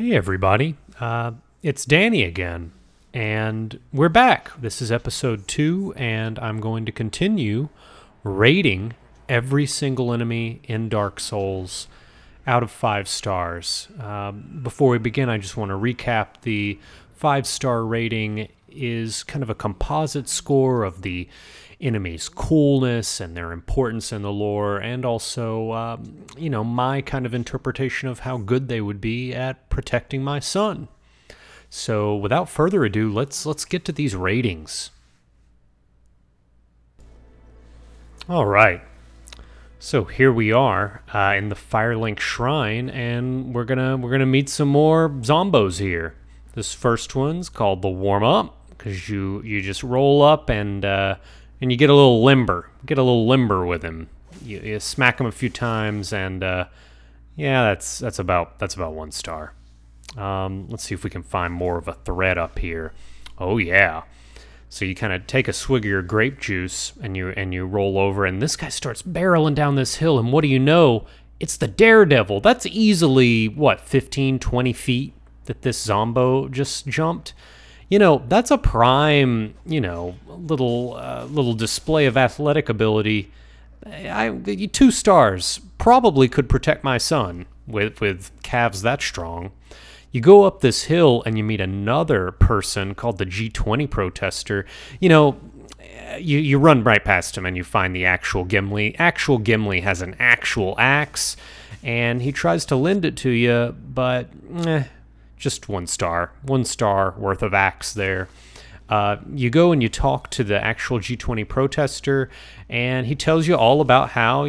Hey everybody, it's Danny again, and we're back. This is episode 2, and I'm going to continue rating every single enemy in Dark Souls out of 5 stars. Before we begin, I just want to recap. The 5-star rating is kind of a composite score of the enemies' coolness and their importance in the lore, and also, my kind of interpretation of how good they would be at protecting my son. So, without further ado, let's get to these ratings. All right. So here we are in the Firelink Shrine, and we're gonna meet some more Zombos here. This first one's called the warm up, because you just roll up and you get a little limber. Get a little limber with him. You smack him a few times, and yeah, that's about 1 star. Let's see if we can find more of a thread up here. Oh yeah. So you kind of take a swig of your grape juice and you roll over, and this guy starts barreling down this hill, and what do you know? It's the Daredevil. That's easily what, 15, 20 feet that this Zombo just jumped. You know, that's a prime, little display of athletic ability. 2 stars. Probably could protect my son with calves that strong. You go up this hill and you meet another person called the G20 Protester. You run right past him and you find the actual Gimli. Actual Gimli has an actual axe, and he tries to lend it to you, but just 1 star. 1 star worth of axe there. You go and you talk to the actual G20 Protester, and he tells you all about how,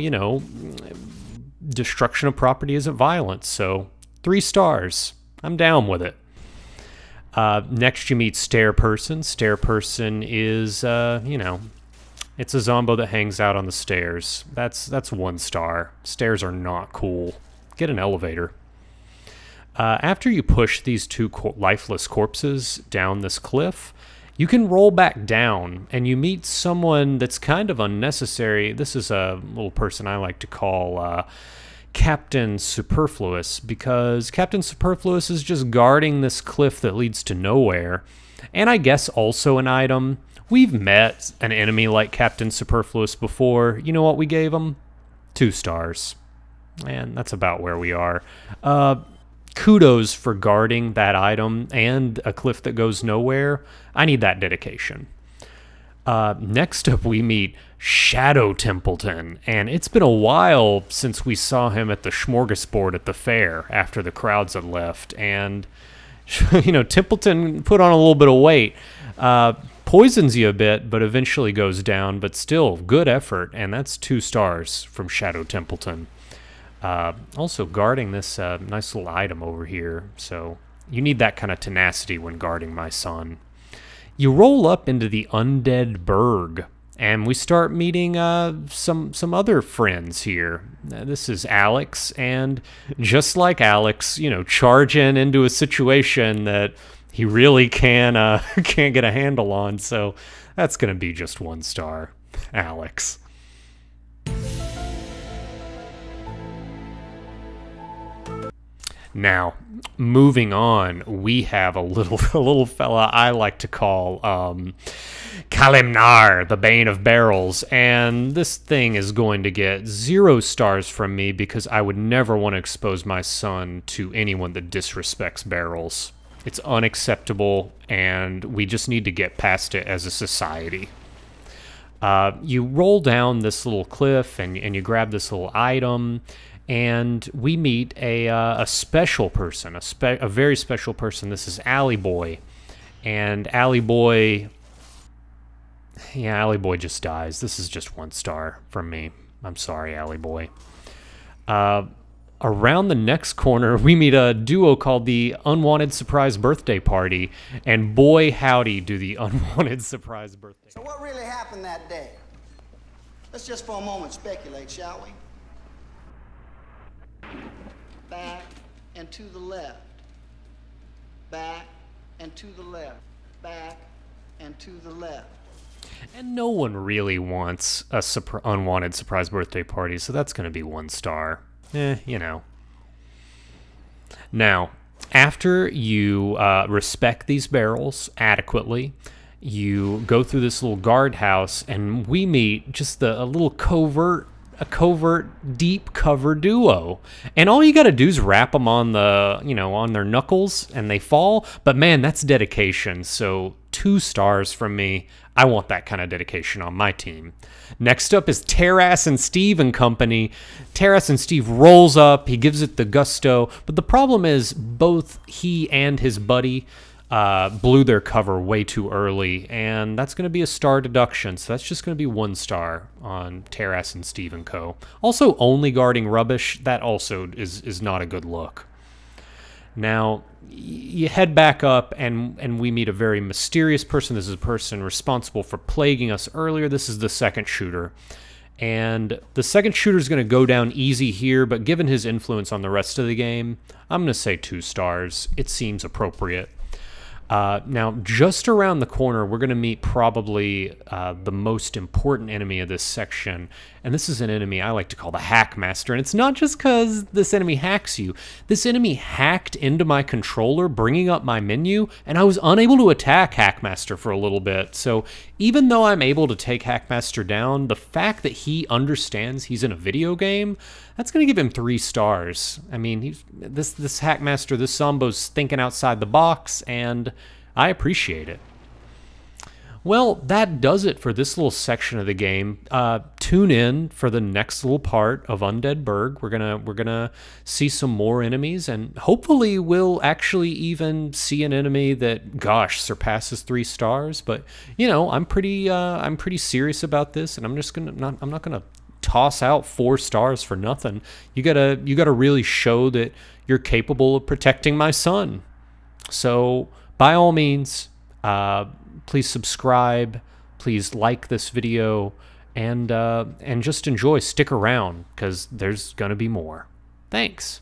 destruction of property isn't violence. So 3 stars. I'm down with it. Next you meet Stair Person. Stair Person is, it's a Zombo that hangs out on the stairs. That's 1 star. Stairs are not cool. Get an elevator. After you push these 2 lifeless corpses down this cliff, you can roll back down, and you meet someone that's kind of unnecessary. This is a little person I like to call Captain Superfluous, because Captain Superfluous is just guarding this cliff that leads to nowhere. And I guess also an item. We've met an enemy like Captain Superfluous before. You know what we gave him? 2 stars. And that's about where we are. Kudos for guarding that item and a cliff that goes nowhere. I need that dedication. Next up, we meet Shadow Templeton, and it's been a while since we saw him at the smorgasbord at the fair after the crowds had left, and Templeton put on a little bit of weight. Poisons you a bit, but eventually goes down, but still, good effort, and that's 2 stars from Shadow Templeton. Also guarding this nice little item over here, so you need that kind of tenacity when guarding my son. You roll up into the Undead Burg, and we start meeting some other friends here. This is Alex, and just like Alex, charging into a situation that he really can't get a handle on, so that's going to be just 1 star. Alex. Now, moving on, we have a little fella I like to call Kalimnar, the Bane of Barrels, and this thing is going to get 0 stars from me because I would never want to expose my son to anyone that disrespects barrels. It's unacceptable, and we just need to get past it as a society. You roll down this little cliff, and you grab this little item, and we meet a special person, a very special person. This is Alley Boy, and Alley Boy just dies. This is just 1 star from me. I'm sorry, Alley Boy. Around the next corner, we meet a duo called the Unwanted Surprise Birthday Party, and boy howdy do the Unwanted Surprise Birthday. So what really happened that day? Let's just for a moment speculate, shall we? Back and to the left. Back and to the left. Back and to the left. And no one really wants a unwanted surprise birthday party, so that's going to be 1 star. Now, After you respect these barrels adequately, you go through this little guardhouse, and we meet just a little covert deep cover duo. And all you got to do is wrap them on the, on their knuckles, and they fall. But man, that's dedication. So 2 stars from me. I want that kind of dedication on my team. Next up is Terras and Steve and company. Terras and Steve rolls up. He gives it the gusto. But the problem is both he and his buddy blew their cover way too early. And that's going to be a star deduction. So that's just going to be 1 star on Terras and Steve and co. Also, only guarding rubbish. That also is not a good look. Now, you head back up, and we meet a very mysterious person. This is a person responsible for plaguing us earlier. This is the second shooter. And the second shooter is going to go down easy here, but given his influence on the rest of the game, I'm going to say 2 stars. It seems appropriate. Now, just around the corner, we're going to meet probably the most important enemy of this section. And this is an enemy I like to call the Hackmaster. And it's not just because this enemy hacks you. This enemy hacked into my controller, bringing up my menu, and I was unable to attack Hackmaster for a little bit. So even though I'm able to take Hackmaster down, the fact that he understands he's in a video game, that's going to give him 3 stars. I mean, this Hackmaster, this Zombo's thinking outside the box, and I appreciate it. Well, that does it for this little section of the game. Tune in for the next little part of Undead Burg. We're gonna see some more enemies, and hopefully we'll actually even see an enemy that, gosh, surpasses 3 stars. But I'm pretty serious about this, and I'm not gonna toss out 4 stars for nothing. You gotta really show that you're capable of protecting my son. So by all means, please subscribe, please like this video, and just enjoy. Stick around, because there's gonna be more. Thanks.